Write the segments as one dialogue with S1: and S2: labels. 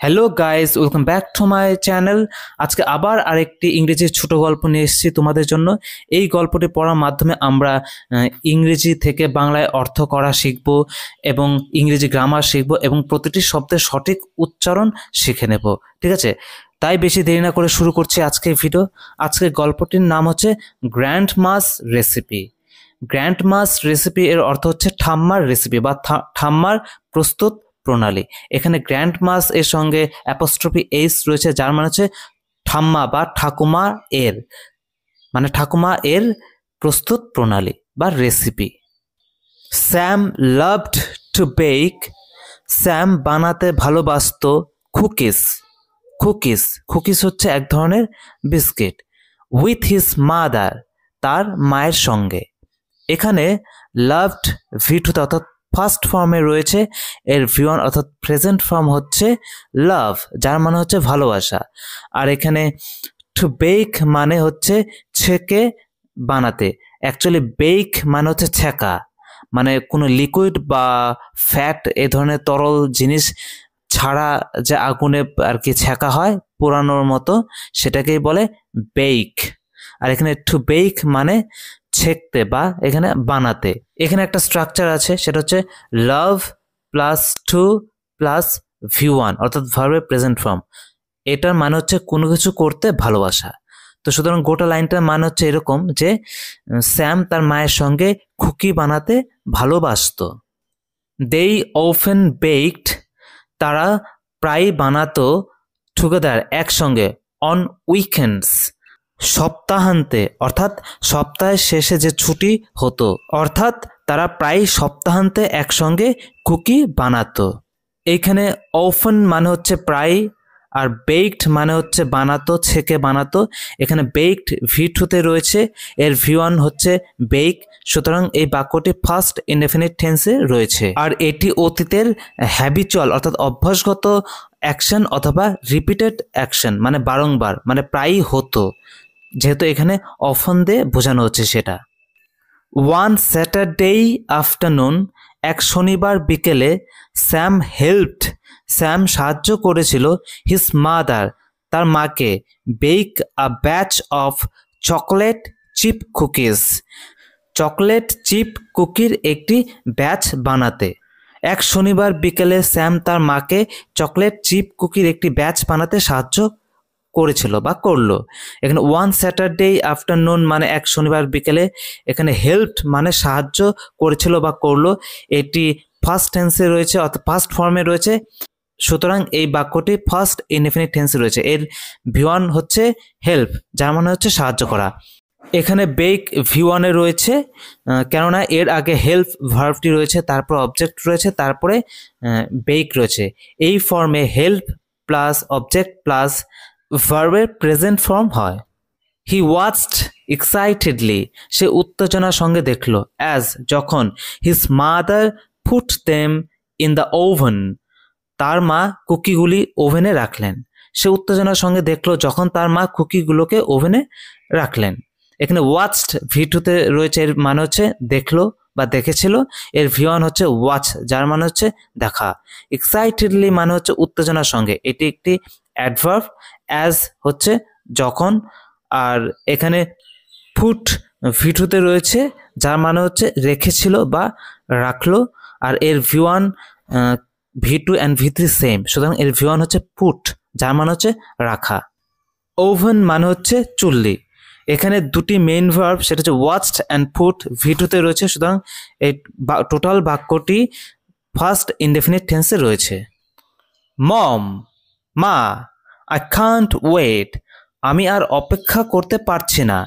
S1: Hello guys, welcome back to my channel. আজকে আবার আরেকটি ইংরেজির ছোট গল্প নিয়ে এসেছি তোমাদের জন্য। এই গল্পটি পড়ার মাধ্যমে আমরা ইংরেজি থেকে বাংলায় অর্থ করা শিখব এবং ইংরেজি গ্রামার শিখব এবং প্রতিটি শব্দের সঠিক উচ্চারণ শিখে নেব। ঠিক আছে, তাই বেশি দেরি না করে শুরু করছি আজকের ভিডিও। আজকের গল্পটির নাম হচ্ছে গ্র্যান্ডমাস রেসিপি। গ্র্যান্ডমাস রেসিপি এর অর্থ হচ্ছে ঠাম্মার রেসিপি বা ঠাম্মার প্রস্তুত প্রণালী। এখানে গ্র্যান্ডমাস এর সঙ্গে অ্যাপোস্ট্রফি এইচ রয়েছে, যার মানে হচ্ছে ঠাম্মা বা ঠাকুমা এর, মানে ঠাকুমা এর প্রস্তুত প্রণালী বা recipe. Sam loved to bake. Sam বানাতে ভালোবাসতো কুকিজ। কুকিজ হচ্ছে এক ধরনের বিস্কিট। উইথ হিজ মাদার, তার মায়ের সঙ্গে। এখানে লাভড ভিটুতে অর্থাৎ ফার্স্ট ফর্মে রয়েছে, এর ভিওয়ান অর্থাৎ প্রেজেন্ট ফর্ম হচ্ছে লাভ, যার মানে হচ্ছে ভালোবাসা। আর এখানে টু বেক মানে হচ্ছে ছেঁকে বানাতে। অ্যাকচুয়ালি বেক মানে হচ্ছে ছেঁকা, মানে কোনো লিকুইড বা ফ্যাট এ ধরনের তরল জিনিস ছাড়া যে আগুনে আর কি ছেঁকা হয় পোড়ানোর মতো, সেটাকেই বলে বেক। আর এখানে টু বেক মানে ছেঁকতে বা এখানে বানাতে। এখানে একটা স্ট্রাকচার আছে, সেটা হচ্ছে লাভ প্লাস টু প্লাস ভি1 অর্থাৎ ভার্বের প্রেজেন্ট ফর্ম। এটার মানে হচ্ছে কোনো কিছু করতে ভালোবাসা। তো সুতরাং গোটা লাইনটার মানে হচ্ছে এরকম যে স্যাম তার মায়ের সঙ্গে কুকি বানাতে ভালোবাসতো। দে অফেন বেকড, তারা প্রায় বানাতো টুগেদার একসঙ্গে, অন উইকেন্ডস সপ্তাহান্তে, অর্থাৎ সপ্তাহের শেষে যে ছুটি হতো, অর্থাৎ তারা প্রায় সপ্তাহান্তে একসঙ্গে কুকি বানাতো। এইখানে অফেন মানে হচ্ছে প্রায়, আর বেকড মানে হচ্ছে বানাতো, ছেঁকে বানাতো। এখানে বেকড ভি2তে রয়েছে, এর ভি1 হচ্ছে বেক, সুতরাং এই বাক্যটি ফার্স্ট ইনডেফিনিট টেন্সে রয়েছে। আর এটি অতীতের হ্যাবিচুয়াল অর্থাৎ অভ্যাসগত অ্যাকশন অথবা রিপিটেড অ্যাকশন, মানে বারংবার, মানে প্রায়ই হতো, যেহেতু এখানে অফন দিয়ে বোঝানো হচ্ছে সেটা। ওয়ান স্যাটারডে আফটারনুন, এক শনিবার বিকেলে, স্যাম হেল্পড, স্যাম সাহায্য করেছিল হিজ মাদার, তার মাকে, bake a batch of chocolate chip cookies, chocolate chip কুকির একটি ব্যাচ বানাতে। এক শনিবার বিকেলে স্যাম তার মাকে চকলেট চিপ কুকির একটি ব্যাচ বানাতে সাহায্য করেছিল বা করলো। এখানে ওয়ান স্যাটারডে আফটারনুন মানে এক শনিবার বিকেলে, এখানে হেল্পড মানে সাহায্য করেছিল বা করলো, এটি ফার্স্ট টেন্সে রয়েছে অর্থাৎ ফার্স্ট ফর্মে রয়েছে, সুতরাং এই বাক্যটি ফার্স্ট ইনডেফিনিট টেন্সে রয়েছে। এর ভি1 হচ্ছে হেল্প, যার মানে হচ্ছে সাহায্য করা। এখানে বেক ভি1 এ রয়েছে, কেননা এর আগে হেল্প ভার্বটি রয়েছে, তারপর অবজেক্ট রয়েছে, তারপরে বেক রয়েছে। এই ফর্মে হেল্প প্লাস অবজেক্ট প্লাস ভার্বের প্রেজেন্ট ফর্ম হয়। হি ওয়াচড এক্সাইটেডলি, সে উত্তেজনার সঙ্গে দেখলো, অ্যাজ যখন, his mother put them in the oven, তার মা কুকিগুলি ওভেনে রাখলেন। সে উত্তেজনার সঙ্গে দেখলো যখন তার মা কুকিগুলোকে ওভেনে রাখলেন। এখানে ওয়াচড ভি2তে রয়েছে, এর মানে হচ্ছে দেখলো বা দেখেছিল, এর ভি1 হচ্ছে ওয়াচ, যার মানে হচ্ছে দেখা। এক্সাইটেডলি মানে হচ্ছে উত্তেজনার সঙ্গে, এটি একটি অ্যাডভার্ব। অ্যাজ হচ্ছে যখন, আর এখানে পুট ভি2তে রয়েছে, যার মানে হচ্ছে রেখেছিল বা রাখলো, আর এর ভি1 ভি2 অ্যান্ড ভি3 সেম, সুতরাং এর ভি1 হচ্ছে পুট, যার মানে হচ্ছে রাখা। ওভেন মানে হচ্ছে চুল্লি। এখানে দুটি মেইন ভার্ব, সেটা হচ্ছে ওয়াচড অ্যান্ড পুট ভি2তে রয়েছে, সুতরাং এই টোটাল বাক্যটি ফার্স্ট ইনডেফিনিট টেন্সে রয়েছে। মম, মা, আই কান্ট ওয়েট, আমি আর অপেক্ষা করতে পারছি না,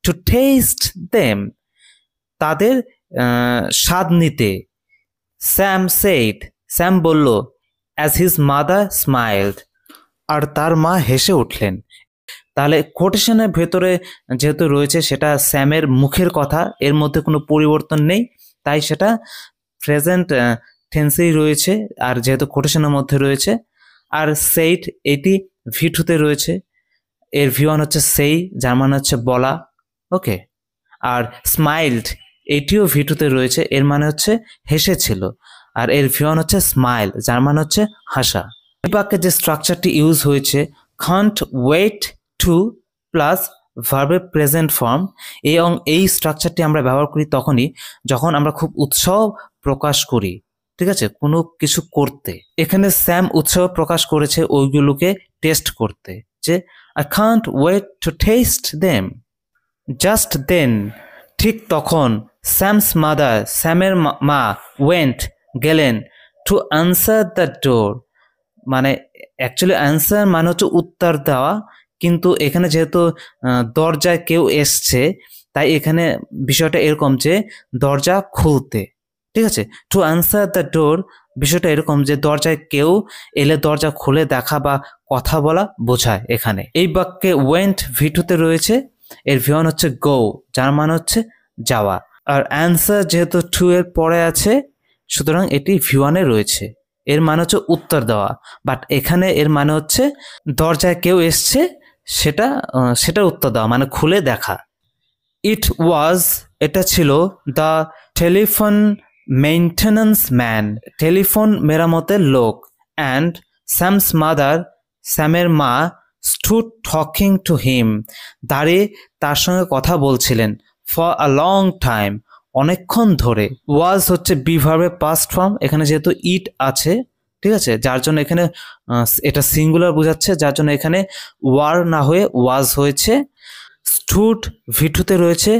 S1: টু টেস্ট দেম, তাদের স্বাদ নিতে। স্যাম সেইড, স্যাম বলল, অ্যাজ হিজ মাদার স্মাইলড, আর তার মা হেসে উঠলেন। তাহলে কোটেশনের ভেতরে যেহেতু রয়েছে সেটা স্যামের মুখের কথা, এর মধ্যে কোনো পরিবর্তন নেই, তাই সেটা প্রেজেন্ট টেন্সেই রয়েছে, আর যেহেতু কোটেশনের মধ্যে রয়েছে। আর সেইড এটি ভি2তে রয়েছে, এর ভি1 হচ্ছে সেই, যার মানে হচ্ছে বলা, ওকে। আর স্মাইলড এটিও ভি2তে রয়েছে, এর মানে হচ্ছে হেসেছিল, আর এর ভি1 হচ্ছে স্মাইল, যার মানে হচ্ছে হাসা। এই বাক্যে যে স্ট্রাকচারটি ইউজ হয়েছে can't wait to প্লাস ভার্বের প্রেজেন্ট ফর্ম, এই স্ট্রাকচারটি আমরা ব্যবহার করি তখনই যখন আমরা খুব উৎসাহ প্রকাশ করি, ঠিক আছে, কোনো কিছু করতে। এখানে স্যাম উৎসাহ প্রকাশ করেছে ওইগুলোকে টেস্ট করতে, যে I can't wait to taste them. Just then, ঠিক তখন, স্যামস মাদার, স্যামের মা, ওয়েন্ট গেলেন, টু আনসার দ্য ডোর, মানে অ্যাকচুয়ালি অ্যান্সার মানে হচ্ছে উত্তর দেওয়া, কিন্তু এখানে যেহেতু দরজায় কেউ এসছে তাই এখানে বিষয়টা এরকম যে দরজা খুলতে, ঠিক আছে। টু আনসার দ্য ডোর বিষয়টা এরকম যে দরজায় কেউ এলে দরজা খুলে দেখা বা কথা বলা বোঝায় এখানে। এই বাক্যে ওয়েন্ট ভিটুতে রয়েছে, এর ভিওয়ান হচ্ছে গো, যার মানে হচ্ছে যাওয়া, আর অ্যান্সার যেহেতু টু এর পরে আছে সুতরাং এটি ভিওয়ানে রয়েছে, এর মানে হচ্ছে উত্তর দেওয়া, বাট এখানে এর মানে হচ্ছে দরজায় কেউ এসছে সেটার উত্তর দেওয়া, মানে খুলে দেখা। ইট ওয়াজ, এটা ছিল, the telephone maintenance man, telephone মেরামতের লোক, অ্যান্ড স্যামস মাদার, স্যামের মা, স্টুড টকিং টু হিম, দাঁড়িয়ে তার সঙ্গে কথা বলছিলেন, ফর আ লং টাইম, অনেকক্ষণ ধরে। ওয়াজ হচ্ছে বি ভার্বের পাস্ট ফর্ম, এখানে যেহেতু ইট আছে, ঠিক আছে, যার জন্য এখানে এটা সিঙ্গুলার বোঝাচ্ছে, যার জন্য এখানে ওয়ার না হয়ে ওয়াজ হয়েছে। স্টুড ভিটুতে রয়েছে,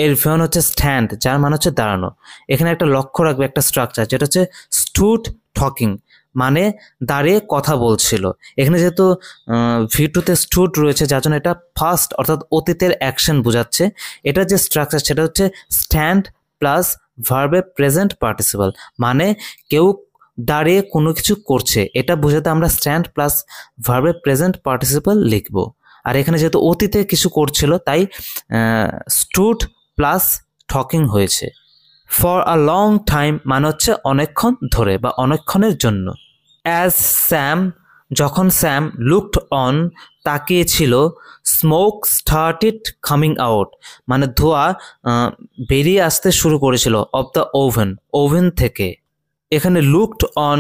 S1: এর ভিওয়ান হচ্ছে স্ট্যান্ড, যার মানে হচ্ছে দাঁড়ানো। এখানে একটা লক্ষ্য রাখবে, একটা স্ট্রাকচার, যেটা হচ্ছে স্টুড টকিং, মানে দাঁড়িয়ে কথা বলছিল। এখানে যেহেতু ভিটুতে স্টুড রয়েছে যার জন্য এটা ফার্স্ট অর্থাৎ অতীতের অ্যাকশন বোঝাচ্ছে। এটা যে স্ট্রাকচার সেটা হচ্ছে স্ট্যান্ড প্লাস ভার্বের প্রেজেন্ট পার্টিসিপল, মানে কেউ দাঁড়িয়ে কোনো কিছু করছে, এটা বোঝাতে আমরা স্ট্যান্ড প্লাস ভার্বের প্রেজেন্ট পার্টিসিপল লিখবো। আর এখানে যেহেতু অতীতে কিছু করছিল তাই স্টুড প্লাস টকিং হয়েছে। ফর আ লং টাইম মানে হচ্ছে অনেকক্ষণ ধরে বা অনেকক্ষণের জন্য। অ্যাজ স্যাম, যখন স্যাম, লুকড অন, তাকিয়েছিল, স্মোক স্টার্টেড কামিং আউট, মানে ধোঁয়া বেরিয়ে আসতে শুরু করেছিল, অফ দ্য ওভেন, ওভেন থেকে। এখানে লুকড অন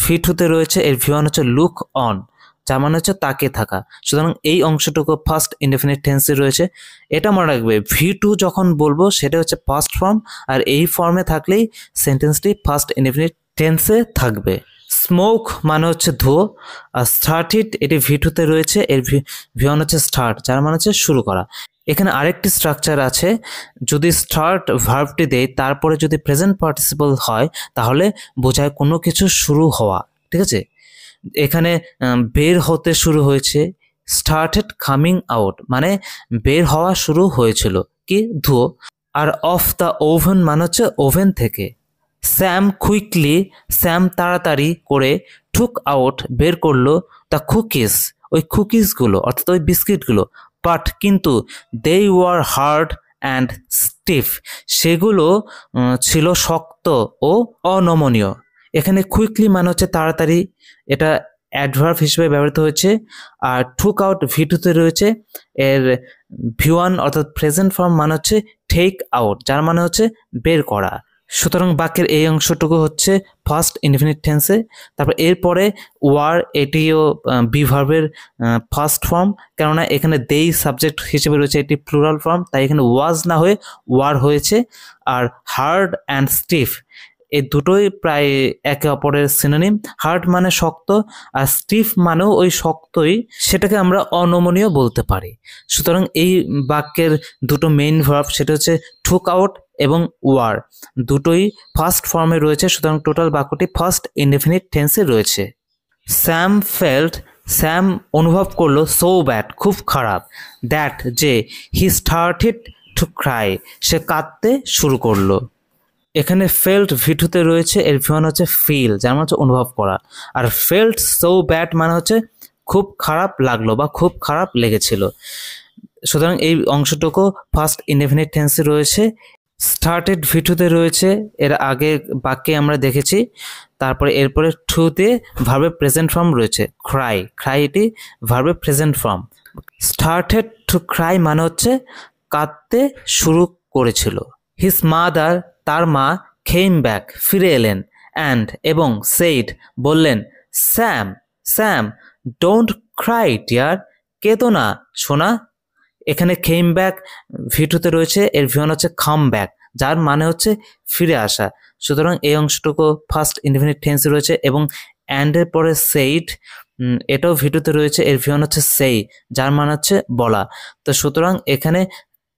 S1: ভিটুতে রয়েছে, এর ভিওয়ান হচ্ছে লুক অন, যার মানে হচ্ছে তাকিয়ে থাকা, সুতরাং এই অংশটুকু ফার্স্ট ইনডেফিনিট টেন্সে রয়েছে। এটা মনে রাখবে, ভি2 যখন বলবো সেটা হচ্ছে পাস্ট ফর্ম, আর এই ফর্মে থাকলেই সেন্টেন্সটি ফার্স্ট ইনডেফিনিট টেন্সে থাকবে। স্মোক মানে হচ্ছে ধোঁয়া, আর স্টার্টেড এটি ভি2তে রয়েছে, এর ভিওয়ান হচ্ছে স্টার্ট, যার মানে হচ্ছে শুরু করা। এখানে আরেকটি স্ট্রাকচার আছে, যদি স্টার্ট ভার্বটি দেয় তারপরে যদি প্রেজেন্ট পার্টিসিপল হয় তাহলে বোঝায় কোনো কিছু শুরু হওয়া, ঠিক আছে। এখানে বের হতে শুরু হয়েছে, স্টার্টেড কামিং আউট, মানে বের হওয়া শুরু হয়েছিল কি ধোঁয়া, আর অফ দ্য ওভেন মানে হচ্ছে ওভেন থেকে। স্যাম কুইকলি, স্যাম তাড়াতাড়ি করে, টুক আউট বের করলো, দ্য কুকিজ, ওই কুকিজগুলো অর্থাৎ ওই বিস্কিটগুলো, বাট কিন্তু, দে ওয়ার হার্ড অ্যান্ড স্টিফ, সেগুলো ছিল শক্ত ও অনমনীয়। এখানে কুইকলি মানে হচ্ছে তাড়াতাড়ি, এটা অ্যাডভার্ব হিসেবে ব্যবহৃত হয়েছে, আর টুক আউট ভি2তে রয়েছে, এর ভি1 অর্থাৎ প্রেজেন্ট ফর্ম মানে হচ্ছে টেক আউট, যার মানে হচ্ছে বের করা। সুতরাং বাক্যের এই অংশটুকু হচ্ছে ফার্স্ট ইনডিফিনিট টেন্সে। তারপর এরপরে ওয়ার, এটিও বি ভার্বের ফার্স্ট ফর্ম, কেননা এখানে দেই সাবজেক্ট হিসেবে রয়েছে, এটি প্লুরাল ফর্ম, তাই এখানে ওয়াজ না হয়ে ওয়ার হয়েছে। আর হার্ড অ্যান্ড স্টিফ এই দুটোই প্রায় একে অপরের সিনোনিম। হার্ড মানে শক্ত, আর স্টিফ মানেও ওই শক্তই, সেটাকে আমরা অনমনীয় বলতে পারি। সুতরাং এই বাক্যের দুটো মেইন ভার্ব সেটা হচ্ছে টুক আউট এবং ওয়ার, দুটোই ফার্স্ট ফর্মে রয়েছে, সুতরাং টোটাল বাক্যটি ফার্স্ট ইনডেফিনিট টেন্সে রয়েছে। স্যাম ফেল্ট, স্যাম অনুভব করলো, সো ব্যাড, খুব খারাপ, দ্যাট যে, হি স্টার্টেড টু ক্রাই, সে কাঁদতে শুরু করলো। এখানে ফেল্ট ভি2তে রয়েছে, এর ভিওয়ান হচ্ছে ফিল, যার মানে হচ্ছে অনুভব করা, আর ফেল্ট সো ব্যাড মানে হচ্ছে খুব খারাপ লাগলো বা খুব খারাপ লেগেছিল। সুতরাং এই অংশটুকু ফার্স্ট ইনডেফিনিট টেন্সে রয়েছে। স্টার্টেড ভি2তে রয়েছে, এর আগে বাক্যে আমরা দেখেছি। তারপরে এরপরে টুতে ভার্বের প্রেজেন্ট ফর্ম রয়েছে, ক্রাই, ক্রাই এটি ভার্বের present form. Started to cry মানে হচ্ছে কাঁদতে শুরু করেছিল। হিজ মাদার, তার মা, কেম ব্যাক, ফিরে এলেন, অ্যান্ড এবং সেইড, বললেন, Sam, Sam don't cry dear, কেঁদো না সোনা। এখানে কেম ব্যাক ভিটুতে রয়েছে, এর ভিওন হচ্ছে কাম ব্যাক, যার মানে হচ্ছে ফিরে আসা। সুতরাং এই অংশটুকু ফার্স্ট ইনডিফিনিট টেন্সে রয়েছে এবং অ্যান্ডের পরে সেইড, এটাও ভিটুতে রয়েছে, এর ভিওন হচ্ছে সেই, যার মানে হচ্ছে বলা। তো সুতরাং এখানে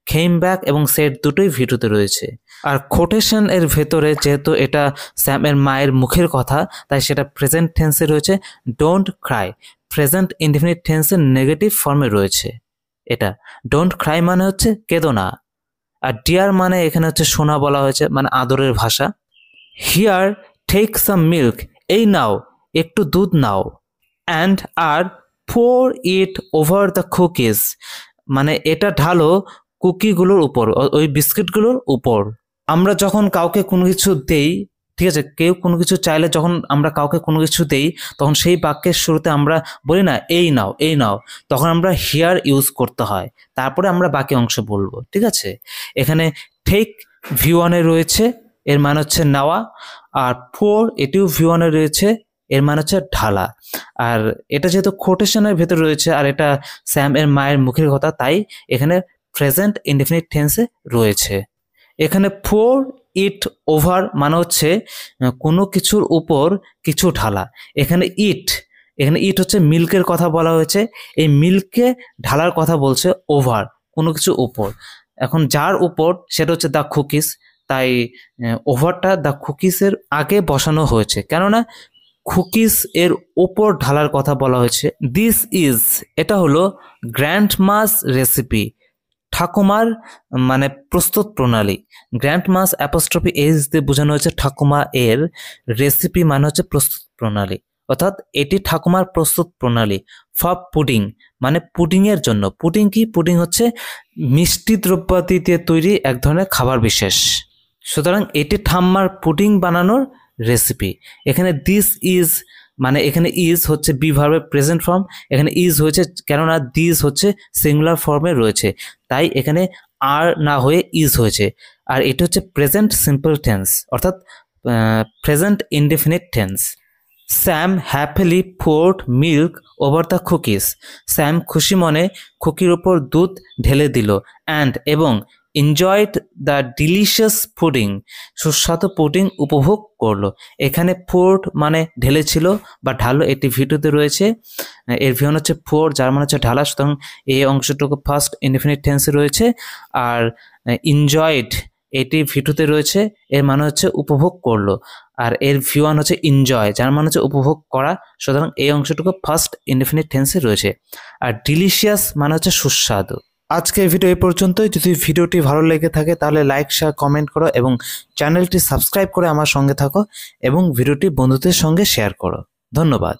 S1: কেম ব্যাক এবং সেট দুটোই ভিটুতে রয়েছে। আর কোটেশন এর ভেতরে যেহেতু এটা স্যামের মায়ের মুখের কথা, তাই সেটা প্রেজেন্ট টেন্সে রয়েছে। ডোন্ট ক্রাই প্রেজেন্ট ইনডিফিনিট টেন্সের নেগেটিভ ফর্মে রয়েছে। এটা ডোন্ট ক্রাই মানে হচ্ছে কেঁদো না, আর ডিয়ার মানে এখানে হচ্ছে সোনা বলা হয়েছে, মানে আদরের ভাষা। হিয়ার টেক সাম মিল্ক, এই নাও একটু দুধ নাও। অ্যান্ড আর pour it over the cookies, মানে এটা ঢালো কুকিগুলোর উপর, ওই বিস্কিটগুলোর উপর। আমরা যখন কাউকে কোনো কিছু দেই, ঠিক আছে, কেউ কোনো কিছু চাইলে যখন আমরা কাউকে কোনো কিছু দেই, তখন সেই বাক্যের শুরুতে আমরা বলি না এই নাও এই নাও, তখন আমরা হিয়ার ইউজ করতে হয়, তারপরে আমরা বাকি অংশ বলবো, ঠিক আছে। এখানে টেক V1-এ রয়েছে, এর মানে হচ্ছে নেওয়া, আর পোর এটিও V1-এ রয়েছে, এর মানে হচ্ছে ঢালা। আর এটা যেহেতু কোটেশনের ভেতর রয়েছে আর এটা স্যাম এর মায়ের মুখের কথা, তাই এখানে প্রেজেন্ট ইনডেফিনিট টেন্সে রয়েছে। এখানে পোর ইট ওভার মানে হচ্ছে কোনো কিছুর উপর কিছু ঢালা। এখানে ইট হচ্ছে মিল্কের কথা বলা হয়েছে, এই মিল্ককে ঢালার কথা বলছে ওভার, কোনো কিছু উপর। এখন যার উপর সেটা হচ্ছে দ্য কুকিজ, তাই ওভারটা দ্য কুকিজের আগে বসানো হয়েছে, কেননা কুকিজ এর ওপর ঢালার কথা বলা হয়েছে। দিস ইজ, এটা হলো গ্র্যান্ড মাস রেসিপি, ঠাকুমার মানে প্রস্তুত প্রণালী। গ্র্যান্ড মাস অ্যাপোস্ট্রফি এজ দিয়ে বোঝানো হয়েছে ঠাকুমা এর, রেসিপি মানে হচ্ছে প্রস্তুত প্রণালী, অর্থাৎ এটি ঠাকুমার প্রস্তুত প্রণালী। ফর পুডিং মানে পুডিং এর জন্য। পুডিং কি? পুডিং হচ্ছে মিষ্টি দ্রব্যাদি দিয়ে তৈরি এক ধরনের খাবার বিশেষ। সুতরাং এটি ঠাম্মার পুডিং বানানোর রেসিপি। এখানে দিস ইজ মানে এখানে ইজ হচ্ছে বি ভার্বের প্রেজেন্ট ফর্ম, এখানে ইজ হয়েছে কেননা দিস হচ্ছে সিঙ্গুলার ফর্মে রয়েছে, তাই এখানে আর না হয়ে ইজ হয়েছে। আর এটা হচ্ছে প্রেজেন্ট সিম্পল টেন্স, অর্থাৎ present indefinite tense. Sam happily poured milk over the cookies, Sam খুশি মনে কুকির ওপর দুধ ঢেলে দিল। অ্যান্ড এবং এনজয়েড দ্য ডিলিশিয়াস পুডিং, সুস্বাদু পুডিং উপভোগ করলো। এখানে পোর্ড মানে ঢেলেছিল বা ঢালো, এটি ভিডিওতে রয়েছে, এর ভিয়ন হচ্ছে পোর, যার মানে হচ্ছে ঢালা, সুতরাং এই অংশটুকু ফার্স্ট ইনডেফিনিট টেন্সে রয়েছে। আর এনজয়েড এটি ভিডিওতে রয়েছে, এর মানে হচ্ছে উপভোগ করলো, আর এর ভিওয়ান হচ্ছে এনজয়, যার মানে হচ্ছে উপভোগ করা, সুতরাং এই অংশটুকু ফার্স্ট ইনডেফিনিট টেন্সে রয়েছে। আর ডিলিশিয়াস মানে হচ্ছে সুস্বাদু। আজকের ভিডিও এই পর্যন্তই। যদি ভিডিওটি ভালো লেগে থাকে তাহলে লাইক শেয়ার কমেন্ট করো এবং চ্যানেলটি সাবস্ক্রাইব করে আমার সঙ্গে থাকো এবং ভিডিওটি বন্ধুদের সঙ্গে শেয়ার করো। ধন্যবাদ।